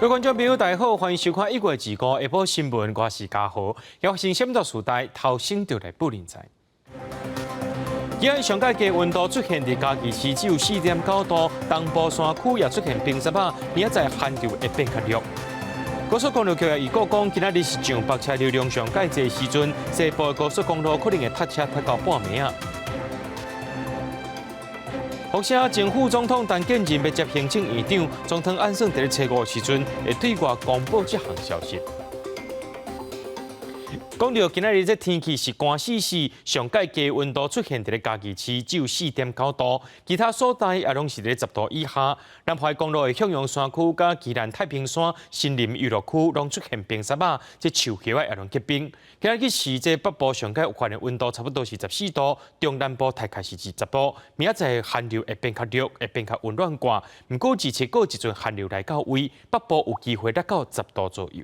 各位观众朋友，大家好，欢迎收看1月2号下晡新闻，我是嘉豪。要发生什么大事代，头先就来不认在。今日上届嘅温度出现伫嘉义市只有4.9度，东部山区也出现冰沙啊，明仔载寒流会变较热。高速公路局也预告讲，今仔日是上北车流量上介济时阵，西部高速公路可能会塞车塞到半暝啊。或者前副总统陈建仁要接行政院长，总统安算在初5时阵会对外公布这项消息。讲到今仔日这天气是寒死死，上届低温度出现在嘉义市只有4.9度，其他所在也拢是在10度以下。南海公路的向阳山区、甲宜兰太平山、森林娱乐区拢出现冰沙啊，这树叶也拢结冰。今日是这北部上届有限的温度差不多是14度，中南部才开始是10度。明仔载寒流会变较热，会变较温暖寒。不过自此过一阵寒流来到位，北部有机会达到10度左右。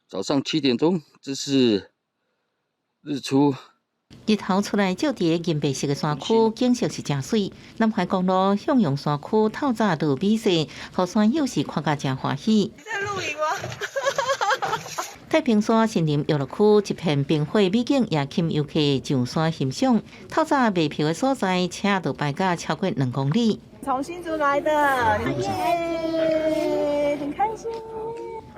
早上7点钟，这是日出。日头出来照伫银白色的山区，景色是真水。南海公路向阳山区透早就有美色，后山友是看甲真欢喜。你在录影吗？太平山森林游乐区一片冰火美景，也吸引游客上山欣赏。透早卖票的所在，车就排甲超过2公里。从新竹来的，耶，很开心。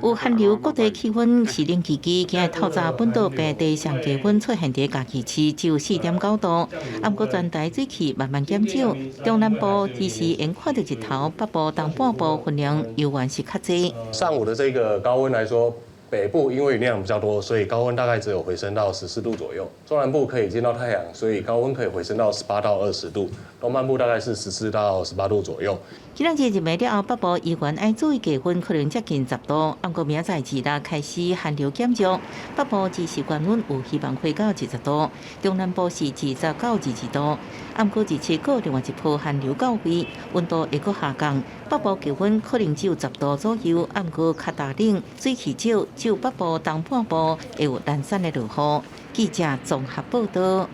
有寒流，各地气温是冷叽叽。今日透早本岛白地上低温出现伫嘉义市，只有4.9度。不过全台水汽慢慢减少，中南部其实沿看到日头，北部东半部分量犹原是较济。上午的这个高温来说，北部因为雨量比较多，所以高温大概只有回升到14度左右。中南部可以见到太阳，所以高温可以回升到18到20度。东半部大概是14到18度左右。今仔日入暝了后，北部依然爱注意低温，可能接近10度。不过明仔载日落开始寒流减弱，北部至时高温有希望回到20度，中南部是20到22度。不过日前过另外一波寒流到位，温度会阁下降，北部低温可能只有10度左右。不过较大冷，水气少，只有北部东半部会有零散的落雨。记者综合报道。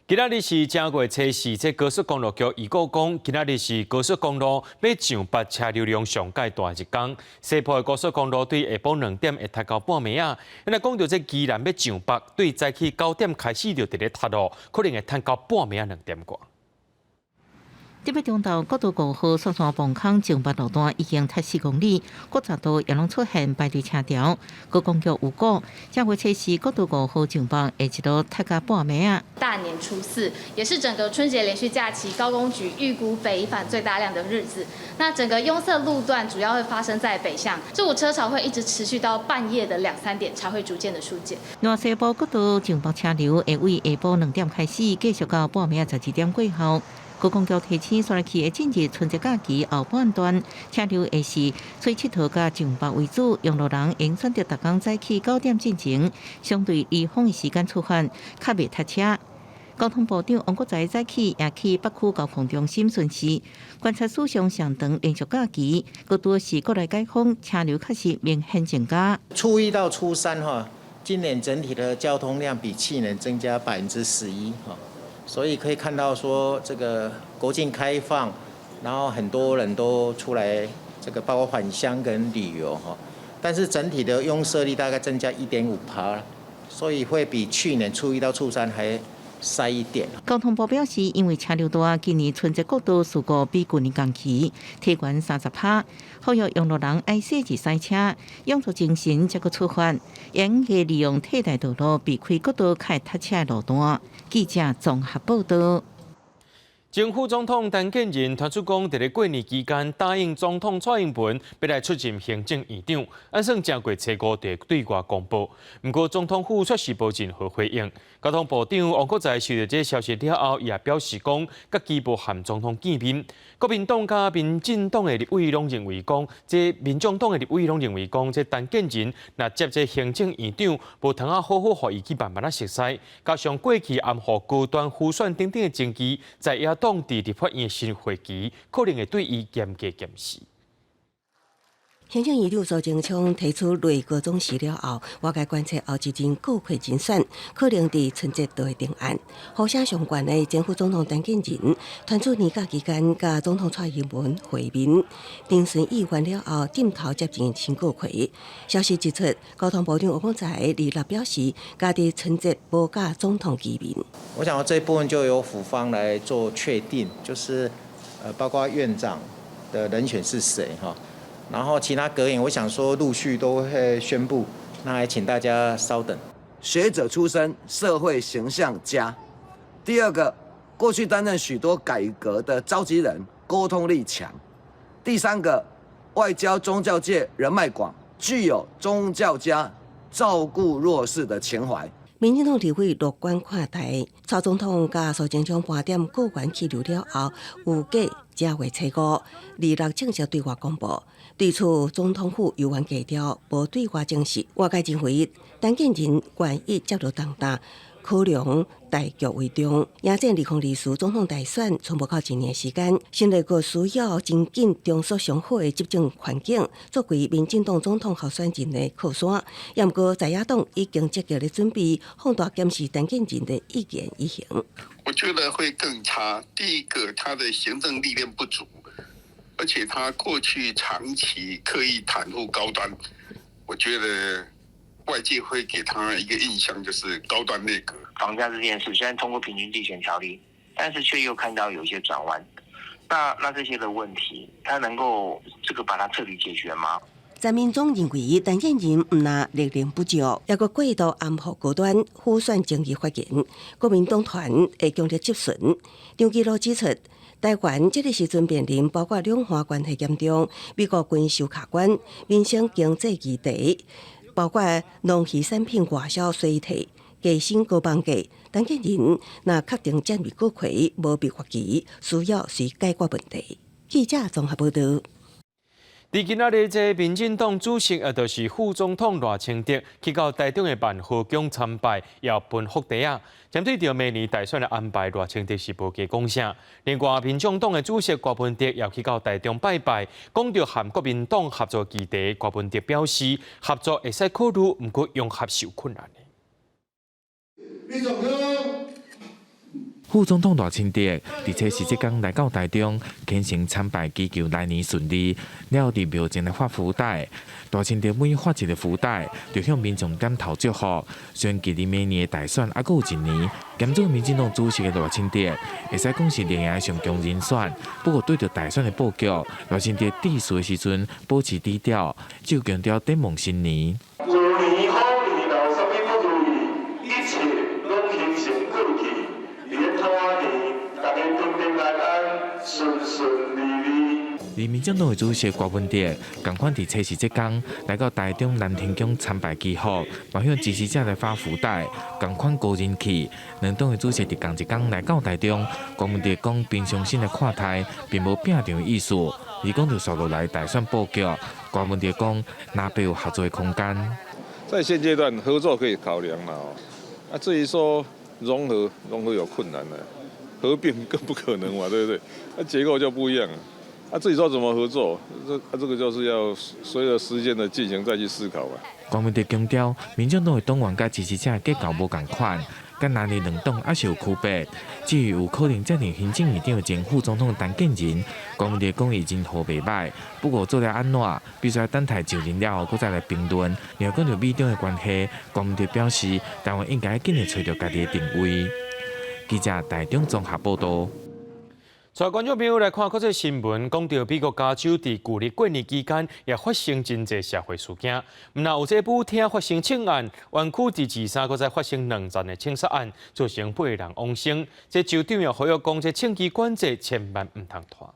今仔日是正月初4，这高速公路局预告讲，今仔日是高速公路要上北车流量上界大一天。西部的高速公路对下晡2点会塞到半暝啊。咱来讲到这宜兰要上北，对早起9点开始就伫咧塞路，可能会塞到半暝2点多。特别中道国道5号雪山崩坑上北路段已经塞4公里，各匝道也拢出现排队车潮。高公局有讲，正月初4国道5号上北会一路塞到半暝啊。大年初4也是整个春节连续假期高公局预估北返最大量的日子。那整个拥塞路段主要会发生在北向，这股车潮会一直持续到半夜的2、3点才会逐渐的疏解。南西部国道上北车流会为下晡2点开始，继续到半暝12点过后。高公局提醒，山区的进入春节假期后半段，车流会是初7号甲上北为主，用路人应选择逐工早起9点进前，相对离峰的时间出发，较袂塞车。交通部长王国材早起也去北区交通中心巡视，观察史上上长连续假期，各都是国内解封，车流确实明显增加。初1到初3哈，今年整体的交通量比去年增加11%哈。所以可以看到说，这个国境开放，然后很多人都出来，这个包括返乡跟旅游哈，但是整体的拥塞率大概增加1.5%，所以会比去年初1到初3还塞一点。交通部表示，因为车流大，今年春节国道事故比去年同期提悬30%，呼吁用路人爱细致塞车，用足精神才阁出发，应该利用替代道路避开国道开塞车的路段。记者综合报道。前副总统陈建仁传出讲，在过年期间答应总统蔡英文要来出任行政院长，按算正月初5就对外公布。不过总统府却是无任何回应。交通部长王国材收到这消息了后，也表示讲，甲基无和总统见面。国民党甲民进党的立委拢认为讲，民众党的立委拢认为讲，这陈建仁若接这行政院长，无通好好互伊去慢慢熟悉，加上过去暗互高端互选等等的政绩，在野党伫立法院的新会期，可能会对伊严格检视。行政院长苏贞昌提出类高中时了后，外界观测后一阵国会精选可能伫春节就会定案。呼声上悬的前副总统陈建仁传出年假期间甲总统蔡英文会面，定顺议完了后点头接见新国会。消息一出，交通部长吴孟才立立表示，家伫春节无甲总统见面。我想这一部分就由府方来做确定，就是包括院长的人选是谁哈。然后其他阁员，我想说陆续都会宣布，那还请大家稍等。学者出身，社会形象佳。第二个，过去担任许多改革的召集人，沟通力强。第三个，外交宗教界人脉广，具有宗教家照顾弱势的情怀。民进党立委乐观看待，蔡总统甲苏贞昌盘点过关气流了后，有计这月初5，立6正式对外公布。对此，总统府有关低调，无对外证实。外界认为，陈建仁愿意接受重担，考量大局为重。迎战2024总统大选，剩无到1年时间，新内阁需要真紧重塑上好的执政环境，作为民进党总统候选人的靠山。也毋过，在野党已经积极的准备，放大检视陈建仁的一言一行。我觉得会更差。第一个，他的行政历练不足。而且他过去长期刻意袒护高端，我觉得外界会给他一个印象，就是高端内阁。房价这件事虽然通过平均地权条例，但是却又看到有一些转弯。那这些的问题，他能够把它彻底解决吗？在民众认为陈建仁唔但历练不足，也个过度安抚高端，呼选争议发言，国民党团会强烈质询。张基路指出，台湾这个时阵面临包括两岸关系严重、美国军售卡关、民生经济议题，包括农渔产品外销衰退、加薪高房价。陈建仁若确定占美国会无必发期，需要是解决问题。记者综合报道。伫今仔日，这民进党主席就是副总统赖清德去到台中的万和宫参拜，要分福袋啊。针对着明年大选的安排，赖清德是无加讲啥。另外，民众党的主席郭文哲也去到台中拜拜，讲到和国民党合作议题，郭文哲表示合作会使考虑，不过融合是有困难的。副总统赖清德伫这时节天来到台中，虔诚参拜，祈求来年顺利。了后伫庙前来发福袋，赖清德每发一个福袋，就向民众点头祝福。虽然距离明年的大选还佫有1年，兼做民进党主席的赖清德，会使讲是连夜上强人选。不过对着大选的布局，赖清德致辞的时阵保持低调，就强调展望新年。而民进党的主席郭文哲，同款伫初时节天来到台中南天宫参拜祈福，嘛向支持者来发福袋，同款高人气。两党的主席伫同一天来到台中，郭文哲讲平常心来看待，并无拼场的意思。而讲到续落来大选布局，郭文哲讲哪边有合作的空间？在现阶段合作可以考量啦，至于说融合有困难了，合并更不可能嘛，对不对？结构就不一样了。至于说怎么合作，这个就是要随着时间的进行再去思考吧。郭文哲强调，民进党的党员甲支持者结构无同款，甲南日两党还是有区别。至于有可能再任行政院长的前副总统陈建仁，郭文哲讲已经好袂歹，不过做了安怎，必须要等待就任了后，再来评论。另外，讲到美中的关系，郭文哲表示，台湾应该紧日找到家己的定位。记者台中综合报道。在观众朋友来看国际新闻，讲到美国加州伫旧历过年期间也发生真侪社会事件，毋但有这舞厅发生枪案，湾区伫23个再发生2站的枪杀案，造成8个人亡生。这州长也呼吁讲，这枪击管制千万唔通拖。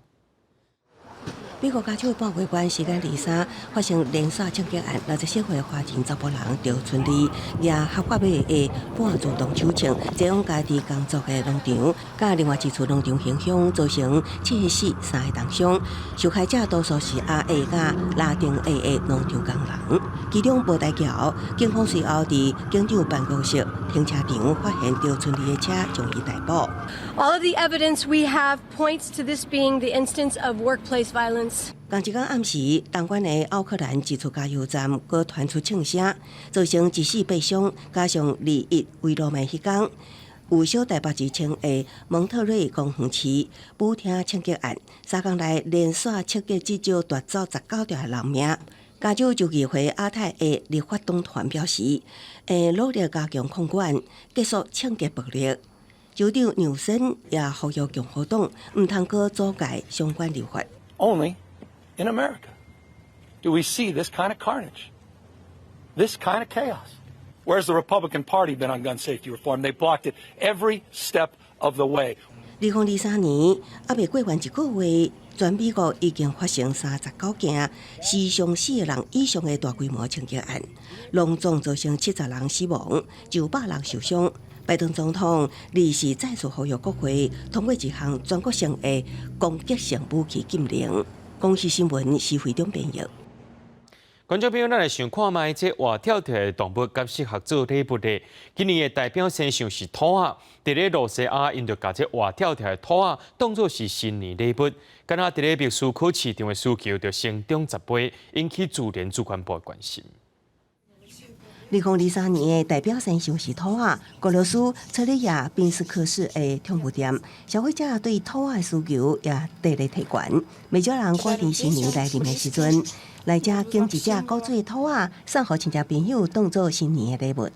美国加州半月关时间23发生连续枪击案，60岁花钱查甫人赵春丽也合法买的半自动手枪，前往家己工作的农场，甲另外一处农场行凶，造成7个死3个重伤。受害者多数是阿 A 甲拉丁 A 的农场工人。其中无大桥，警方随后伫警长办公室停车场发现赵春丽的车，将伊逮捕。All of the evidence we have points to this being the instance of workplace violence moments. 同一天暗时，东莞的奥克兰一处加油站搁传出枪声，造成1死8伤，加上2-1为落麦迄天，有小台北市称的蒙特瑞公园市舞厅枪击案，3天内连续枪击至少夺走19条的人命。加州州议会亚太的立法党团表示，会努力加强控管，结束枪击暴力。州长纽森也呼吁共和党唔通搁阻碍相关立法。Only in America do we see this kind of carnage, this kind of chaos. Where's the Republican Party been on gun safety reform? They blocked it every step of the way. 2023年还未过完1个月，全美国已经发生39件死伤4个人以上的大规模枪击案，拢总造成70人死亡，900人受伤。拜登总统2日再次呼吁国会通过一项全国性的攻击性武器禁令。公视新闻是会中编译。观众朋友，咱来想看卖这活跳跳的动物甲适合做礼物的。今年的代表生肖是兔仔，伫咧罗西亚，因就把这活跳跳的兔仔当作是新年礼物。敢若伫咧秘书区市场的需求就成长10倍，引起自然主管部的关心。2023年的代表生肖是兔仔，俄罗斯策利亚宾斯克市的宠物店，消费者对兔仔的需求也日日提悬。不少人赶伫新年来临的时阵，来遮拣一只古锥的兔仔，送互亲戚朋友当做新年的礼物。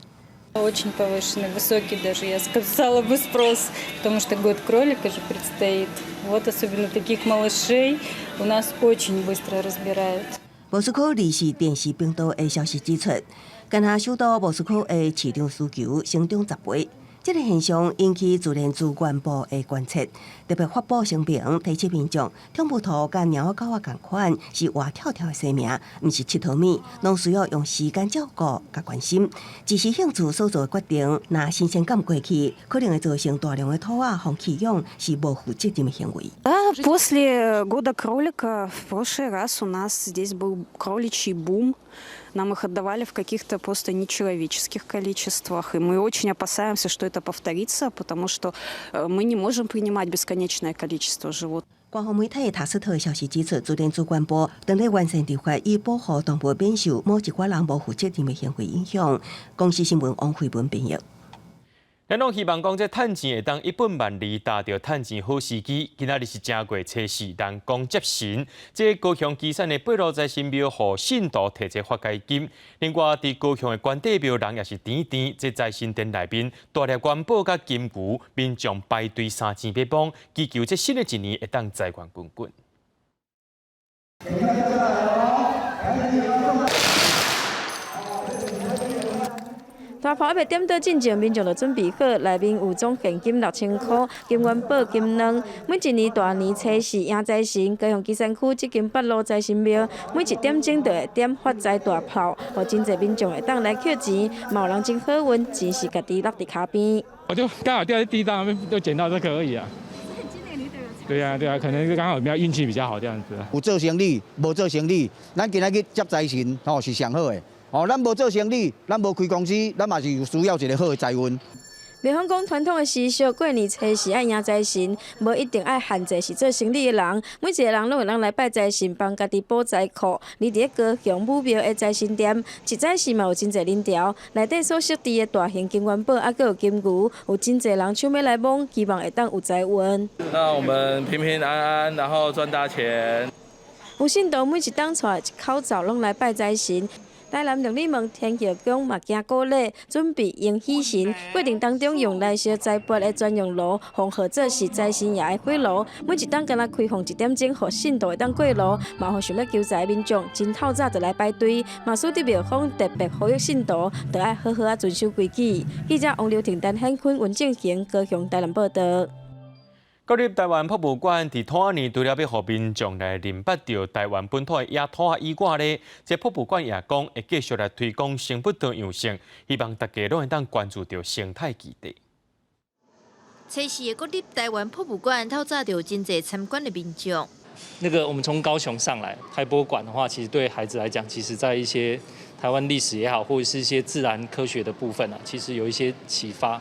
Очень повышенный, высокий даже, я сказала бы, спрос, потому что год кролика же предстоит. Вот особенно таких малышей у нас очень быстро разбирают. 莫斯科2日电视频道的消息指出，干那首都莫斯科的市场需求成长10倍。这个现象引起自然资源部的关切，特别发布声明提醒民众，宠物兔甲猫狗仔同款是活跳跳的生命，毋是佚佗物，拢需要用时间照顾甲关心。只是兴趣所做的决定，若新鲜感过去，可能会造成大量的兔仔互弃养，是无负责任的行为。После года кролика в прошлый раз у нас здесь был кроличий бум. Нам их отдавали в каких-то просто нечеловеческих количествах. И мы очень опасаемся, что это повторится, потому что мы не можем принимать бесконечное количество животных. 官方媒体塔斯特消息指出，自然主管部正在完善立法，以保护动物免受某一寡人无负责任的行为影响。公视新闻王慧文编译。咱拢希望讲，这趁钱会当一本万利，达到趁钱好时机。今仔日是正月初4，人公接神。这高雄基山的八路财神庙，互信徒摕这发解金。另外，伫高雄的关帝庙人也是甜甜。这财神殿内面大粒元宝甲金牛，民众排队3钱八帮，祈求这新的一年会当财源滚滚。大炮还未点到进前，民众就准备好，内面有总现金6000块、金元宝、金两。每一年大年初4迎财神，高雄基山区这间八路财神庙，每1点钟就会点发财大炮，互真侪民众会当来捡钱，嘛有人真好运，钱是家己落伫脚边。我就刚好掉在地上，就捡到这个而已啊。对啊，对啊，可能是刚好比较运气比较好这样子。有做生意，无做生意，咱今仔去接财神，吼是上好的。哦，咱无做生意，咱无开公司，咱嘛是有需要一个好的财运。袂反讲传统的习俗，过年初4爱迎财神，无一定爱限制是做生意的人，每一个人拢有人来拜财神，帮家己补财库。而伫高雄武庙的财神殿，一早时嘛有真侪人潮，内底所设置的大型金元宝，还佫有金牛，有真侪人抢要来摸，希望会当有财运。那我们平平安安，然后赚大钱。有信徒每一档带一口罩，拢来拜财神。台南六里门天后宫嘛行古礼，准备迎喜神。过程当中用来烧财帛的专用炉，奉号做是财神爷的火炉。每一档敢若开放1点钟，互信徒会当过炉。嘛互想要求财的民众，真透早就来排队。嘛属伫庙方特别呼吁信徒，着爱好好啊遵守规矩。记者王刘婷、陈显坤、文正贤高雄台南报道。国立台湾博物馆伫兔仔年，除了要互民众来认捌到台湾本土的野兔仔以外呢，这博物馆也讲会继续来推广生物多样性，希望大家拢会当关注到生态基地。初4的国立台湾博物馆透早就有真侪参观的民众。我们从高雄上来开博物馆的话，其实对孩子来讲，其实在一些台湾历史也好，或者是一些自然科学的部分啊，其实有一些启发。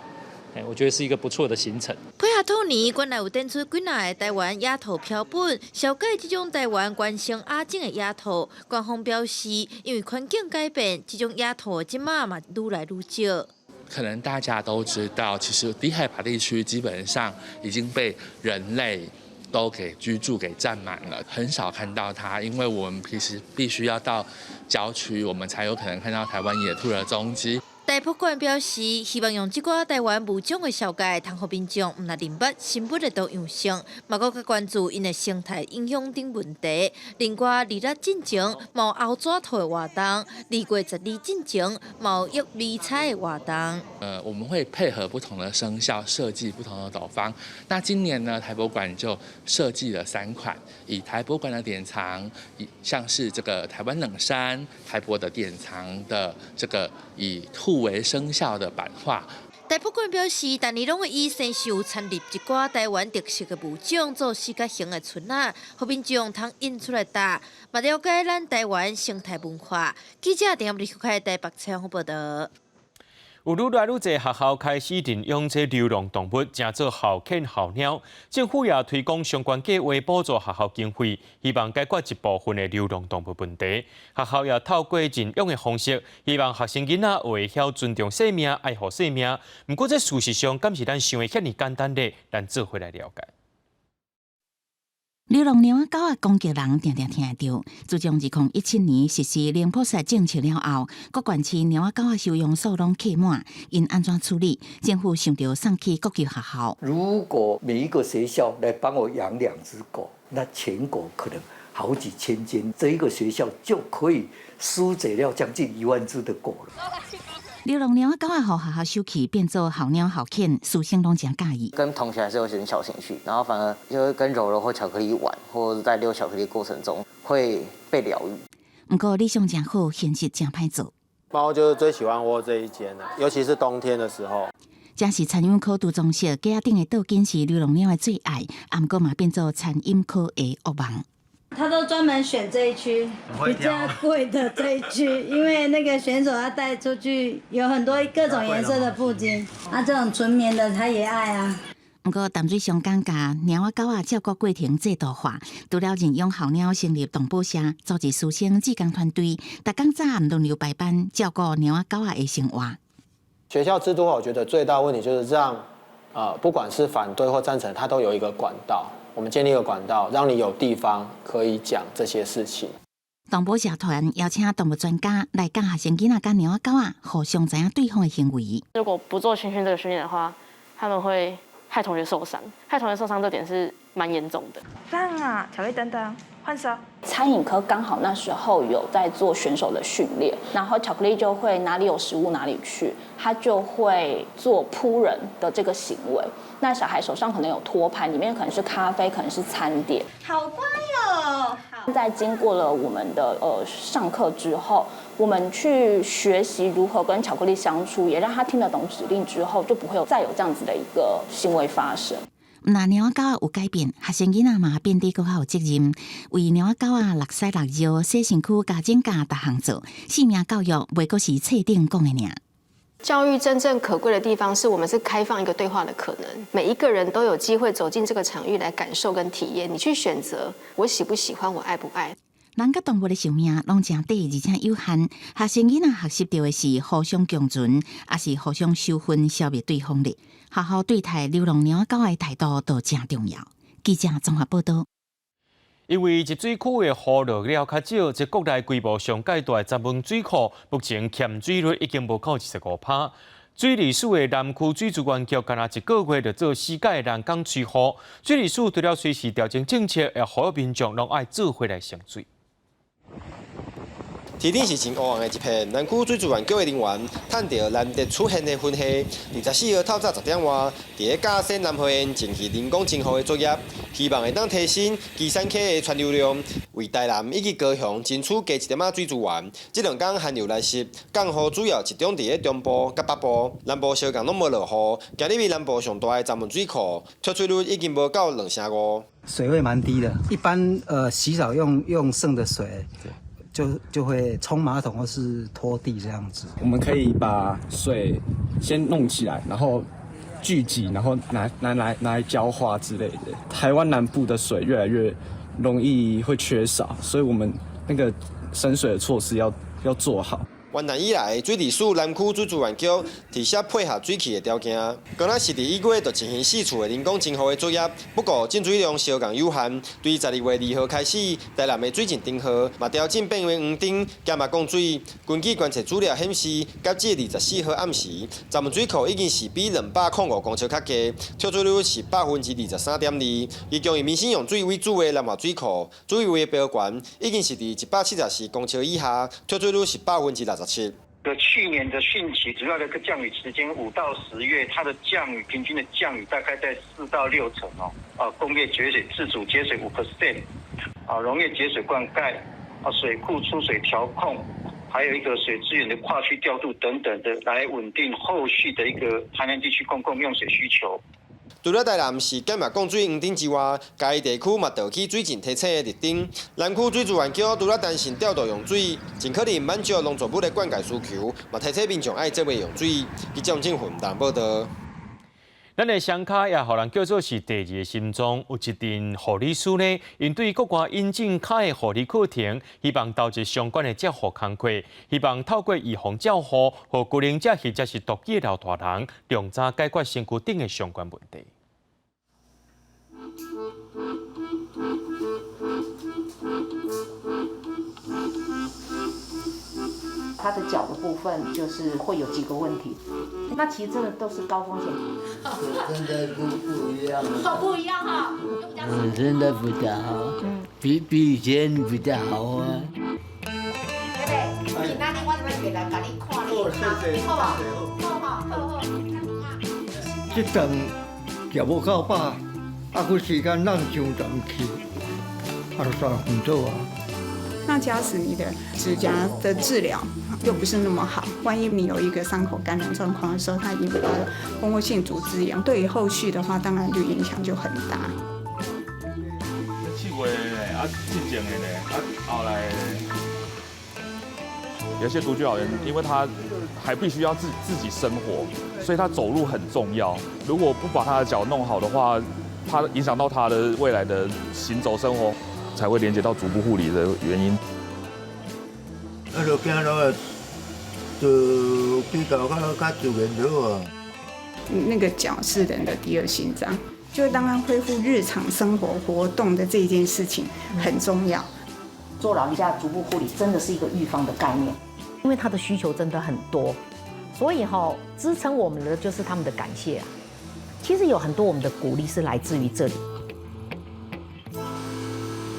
我觉得是一个不错的行程。配合兔年，原来有展出几哪个台湾野兔标本，小解这种台湾原生亚种的野兔，官方表示，因为环境改变，这种野兔即马嘛愈来愈少。可能大家都知道，其实低海拔地区基本上已经被人类都给居住给占满了，很少看到它，因为我们平时必须要到郊区，我们才有可能看到台湾野兔的踪迹。大博馆表示，希望用这个台湾物种的小解，通互民众唔来认捌、新闻的多样性，嘛搁较关注因的生态影响等问题。另外，2日进前冇后纸兔的活动，2月12进前冇玉米菜的活动。我们会配合不同的生肖设计不同的斗方。那今年呢，台博馆就设计了3款，以台博馆的典藏，像是这个台湾冷杉、台博的典藏的这个以兔为生肖的版画。大博馆表示，但你拢会以生肖参入一寡台湾特色的物种做视觉型的村仔，互民众通印出来搭，嘛了解咱台湾生态文化。记者陈立开台北采访报道。有愈来愈多学校开始领养这流浪动物，正做校犬、校鸟。政府也推广相关计划，补助学校经费，希望解决一部分的流浪动物问题。学校也透过认养的方式，希望学生囡仔会晓尊重生命、爱护生命。不过，这事实上敢是咱想的遐尼简单呢？咱做回来了解。流浪猫仔狗仔攻击人常常听得到。自从2017年实施零扑杀政策了后，各县市猫仔狗仔收容所拢客满，因安怎处理？政府想着送去国级学校。如果每一个学校来帮我养2只狗，那全国可能好几千间，这一个学校就可以输给了将近1万只的狗了。流浪猫仔狗仔互学校收去变做校鸟、校犬，师生拢真介意。跟同学还是有点小情绪，然后反而就会跟柔柔或巧克力玩，或者在溜巧克力过程中会被疗愈。不过理想真好，现实真歹做。猫就是最喜欢窝这一间了，尤其是冬天的时候。这是餐饮科杜宗硕家仔顶的倒根是流浪猫的最爱，啊，不过嘛变做餐饮科的噩梦。他都专门选这一区比较贵的这一区，因为那个选手他带出去有很多各种颜色的布巾，啊，这种纯棉的他也爱啊。不过淡水乡讲甲猫仔狗仔照顾过程制度化，除了认养候鸟成立动保社，组织师生志工团队，逐工早暗轮流排班照顾猫仔狗仔的生活。学校制度我觉得最大问题就是让不管是反对或赞成，它都有一个管道。我们建立一个管道，让你有地方可以讲这些事情。动保社团邀请动物专家来教学生囡仔、猫仔狗仔互相知影对方的行为。如果不做群训这个训练的话，他们会害同学受伤。害同学受伤这点是蛮严重的。让啊，巧克力等等，换手。餐饮科刚好那时候有在做选手的训练，然后巧克力就会哪里有食物哪里去，他就会做扑人的这个行为。那小孩手上可能有托盘，里面可能是咖啡，可能是餐点。好乖哦！在经过了我们的上课之后，我们去学习如何跟巧克力相处，也让他听得懂指令之后，就不会再有这样子的一个行为发生。那猫仔狗仔有改变，学生囡仔嘛变得更较有责任，为猫仔狗仔落屎落尿、洗身躯、加整家逐项做，性命教育袂阁是册顶讲的尔。教育真正可贵的地方是我们是开放一个对话的可能，每一个人都有机会走进这个场域来感受跟体验，你去选择我喜不喜欢，我爱不爱。人甲动物的寿命拢真短，而且有限。学生囡仔学习到的是互相共存，也是互相收分消灭对方的。学校对待流浪猫仔狗的态度都真重要。记者综合报道。因为集水区的雨落了较少，即国内规模上介大的闸门水库，目前欠水率已经无到25%。水利署的南区水资源局，干那1个月就做4届人工催护。水利署除了随时调整政策，也呼吁民众拢爱做回来上水。天顶是真乌红的一片，南区水资源局的人员探到难得出现的分溪，24号透早10点外，伫个嘉兴南河沿进行人工清河的作业，希望会当提升基山溪的传流量，为台南以及高雄争取加1点仔水资源。这2天寒流来袭，降雨主要集中伫个中部甲北部，南部小降拢无落雨。今日为南部上大的闸门水库，脱水率已经无到2成5。水位蛮低的，一般洗澡用剩的水。就会冲马桶或是拖地这样子。我们可以把水先弄起来，然后聚集，然后拿来浇花之类的。台湾南部的水越来越容易会缺少，所以我们那个省水的措施要做好。元旦以来，水利署南区水资源局提携配合水期的条件，刚才是伫1月就进行4次的人工净化的作业。不过进水量相当有限，对12月2号开始，台南的水情中和，嘛调整变为黄灯加码供水。根据观测资料显示，截至24号暗时，闸门水库已经是比205公尺较低，跳水率是23.2%。而将以民生用水为主的南华水库，水位的标悬已经是伫174公尺以下，跳水率是67%。去年的汛期主要的降雨时间5到10月，它的降雨平均的降雨大概在4到6成哦。工业节水自主节水5%，农业节水灌溉，水库出水调控，还有一个水资源的跨区调度等等的，来稳定后续的一个台南地区公共用水需求。除了台南市减码供水黄灯之外，嘉义地区嘛倒起水情提醒的绿灯。南区水资源局除了担心调度用水，尽可能满足农作物的灌溉需求，嘛提醒民众爱节约用水。记者郑云淡报道。咱的双脚也互人叫做是第二个心脏。有一阵护理师呢，因对各国引进脚的护理课程，希望导致相关的照护工作，希望透过预防照护，和高龄者或者是独居老大人，量早解决身躯顶的相关问题。他的脚的部分就是会有几个问题，那其实真的都是高风险。真的不一样了。不一样哈。真的比较好，比以前比较好啊。对不对？你那天我就来给你看你，好不好？好。这顿食无够饱，佫时间咱上站去，就算唔做啊。那假使你的指甲的治疗又不是那么好，万一你有一个伤口感染状况的时候，它引发了蜂窝性组织炎，对于后续的话，当然就影响就很大。7月进前的呢，后来有些独居老人，因为他还必须要自己生活，所以他走路很重要。如果不把他的脚弄好的话，他影响到他的未来的行走生活。才会连接到足部护理的原因。就行路就比较自然就好啊。那个脚是人的第二心脏，就当然恢复日常生活活动的这件事情很重要。做老人家的足部护理真的是一个预防的概念，因为他的需求真的很多，所以支撑我们的就是他们的感谢啊。其实有很多我们的鼓励是来自于这里。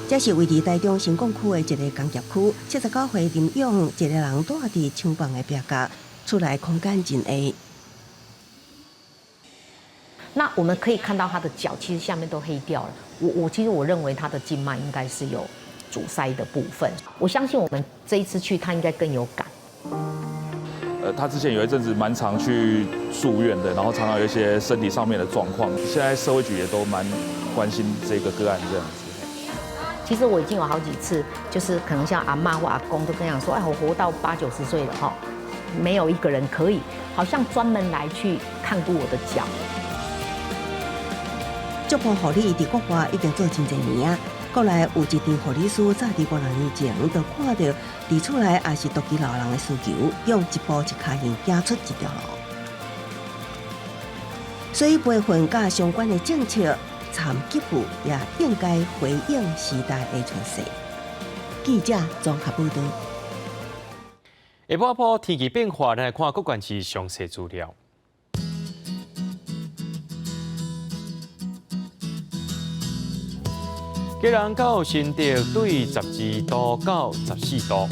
这是位于台中新港区的一个工业区，79岁林勇一个人住伫厂房的壁角，出来空间真矮。那我们可以看到他的脚其实下面都黑掉了。其实我认为他的静脉应该是有阻塞的部分。我相信我们这一次去，他应该更有感。他之前有一阵子蛮常去住院的，然后常常有一些身体上面的状况。现在社会局也都蛮关心这个个案这样子。其实我已经有好几次，就是可能像阿嬷或阿公都跟讲说，我活到80、90岁了没有一个人可以好像专门来去看顾我的脚。足部护理伫国外已经做真侪年啊，国内有一阵护理师早伫5、6年前就看到伫厝内也是独居老人的需求，用一步一脚印行出一条路。所以培训甲相关的政策。参吉部也应该回应时代的趋势。记者综合报道。下半波天气变化，咱来看各县市详细资料。吉人到新竹对12度到14度，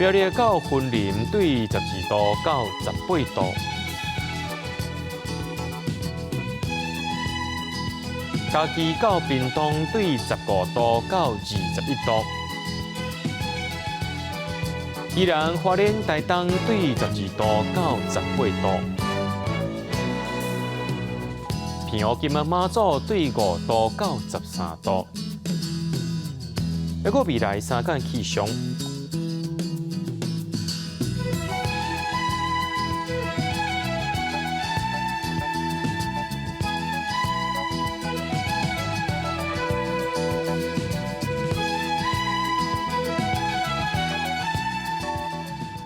苗栗到云林对12度到18度。嘉义到屏东对15度到21度，宜兰花莲台东对12度到18度，平湖金门马祖对5度到13度。不过未来3天气象。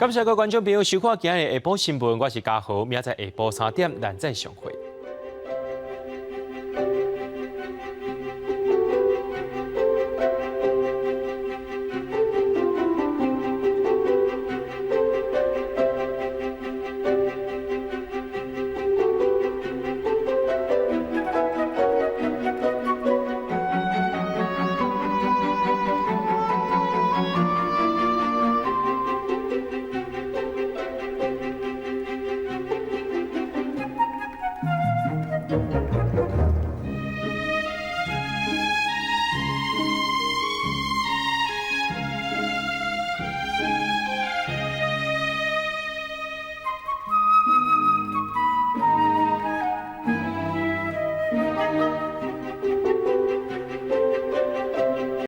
感谢各位观众朋友收看今日的下晡新闻，我是嘉豪，明仔载下晡3点咱再相会。